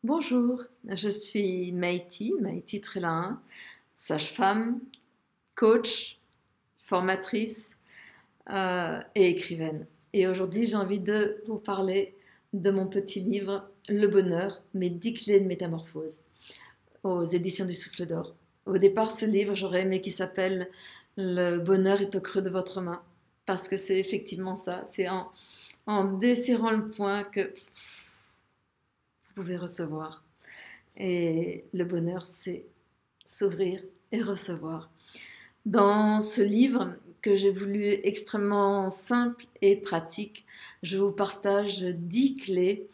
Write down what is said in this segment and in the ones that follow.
Bonjour, je suis Maïti Trélain, sage-femme, coach, formatrice et écrivaine. Et aujourd'hui, j'ai envie de vous parler de mon petit livre Le bonheur, mes 10 clés de métamorphose, aux éditions du Souffle d'Or. Au départ, ce livre, j'aurais aimé qu'il s'appelle Le bonheur est au creux de votre main, parce que c'est effectivement ça, c'est en desserrant le poing que vous pouvez recevoir. Et le bonheur, c'est s'ouvrir et recevoir. Dans ce livre que j'ai voulu extrêmement simple et pratique, je vous partage 10 clés.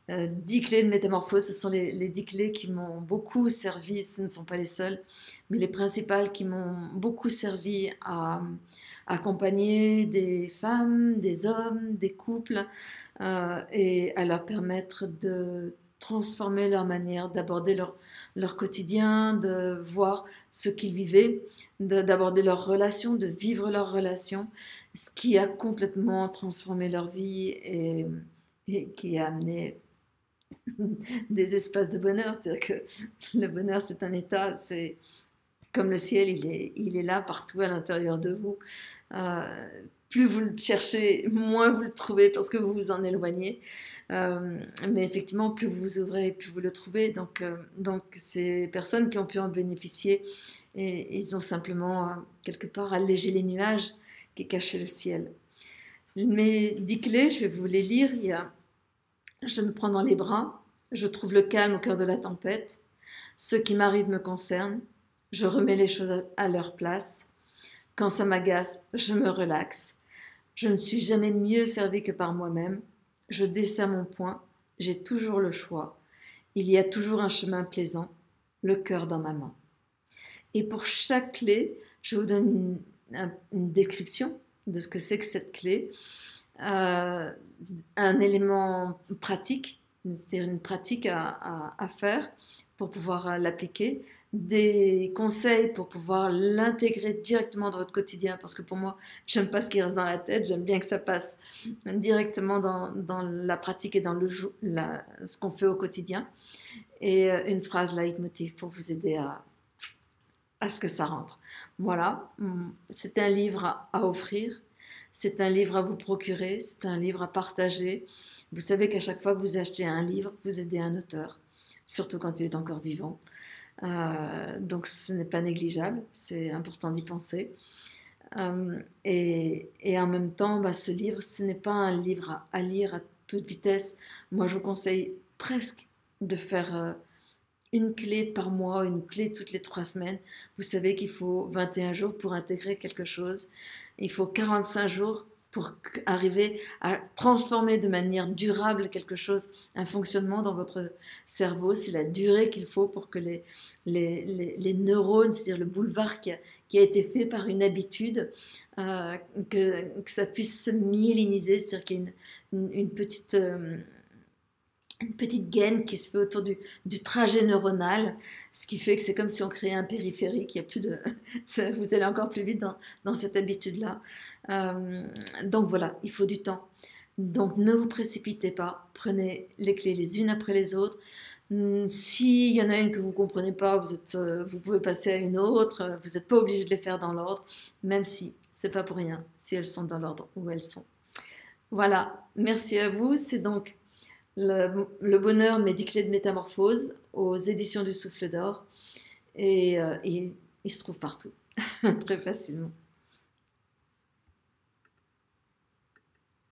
10 clés de métamorphose, ce sont les 10 clés qui m'ont beaucoup servi, ce ne sont pas les seules, mais les principales qui m'ont beaucoup servi à accompagner des femmes, des hommes, des couples et à leur permettre de transformer leur manière d'aborder leur quotidien, de voir ce qu'ils vivaient, d'aborder leurs relations, de vivre leurs relations, ce qui a complètement transformé leur vie et qui a amené des espaces de bonheur. C'est-à-dire que le bonheur, c'est un état, c'est comme le ciel, il est là partout à l'intérieur de vous. Euh, Plus vous le cherchez, moins vous le trouvez parce que vous vous en éloignez. Mais effectivement, plus vous vous ouvrez, plus vous le trouvez. Donc ces personnes qui ont pu en bénéficier, et ils ont simplement quelque part allégé les nuages qui cachaient le ciel. Mes 10 clés, je vais vous les lire. Il y a je me prends dans les bras, je trouve le calme au cœur de la tempête. Ce qui m'arrive me concerne, je remets les choses à leur place. Quand ça m'agace, je me relaxe. Je ne suis jamais mieux servie que par moi-même. Je desserre mon poing, j'ai toujours le choix. Il y a toujours un chemin plaisant, le cœur dans ma main. Et pour chaque clé, je vous donne une description de ce que c'est que cette clé, euh, un élément pratique, c'est-à-dire une pratique à faire pour pouvoir l'appliquer, des conseils pour pouvoir l'intégrer directement dans votre quotidien, parce que pour moi, j'aime pas ce qui reste dans la tête, j'aime bien que ça passe directement dans la pratique et dans ce qu'on fait au quotidien, et une phrase leitmotiv pour vous aider à ce que ça rentre. Voilà, c'est un livre à offrir, c'est un livre à vous procurer, c'est un livre à partager. Vous savez qu'à chaque fois que vous achetez un livre, vous aidez un auteur, surtout quand il est encore vivant. Donc ce n'est pas négligeable, c'est important d'y penser. Et en même temps, ce livre, ce n'est pas un livre à lire à toute vitesse. Moi, je vous conseille presque de faire une clé par mois, une clé toutes les 3 semaines. Vous savez qu'il faut 21 jours pour intégrer quelque chose. Il faut 45 jours pour arriver à transformer de manière durable quelque chose, un fonctionnement dans votre cerveau. C'est la durée qu'il faut pour que les neurones, c'est-à-dire le boulevard qui a été fait par une habitude, que ça puisse se myéliniser, c'est-à-dire qu'il y ait une petite gaine qui se fait autour du trajet neuronal, ce qui fait que c'est comme si on créait un périphérique, il y a plus de, vous allez encore plus vite dans cette habitude-là. Donc voilà, il faut du temps. Donc ne vous précipitez pas, prenez les clés les unes après les autres. S'il y en a une que vous ne comprenez pas, vous pouvez passer à une autre, vous n'êtes pas obligé de les faire dans l'ordre, même si c'est pas pour rien, si elles sont dans l'ordre où elles sont. Voilà, merci à vous, c'est donc le bonheur, mes 10 clés de métamorphose aux éditions du Souffle d'Or et il se trouve partout, très facilement.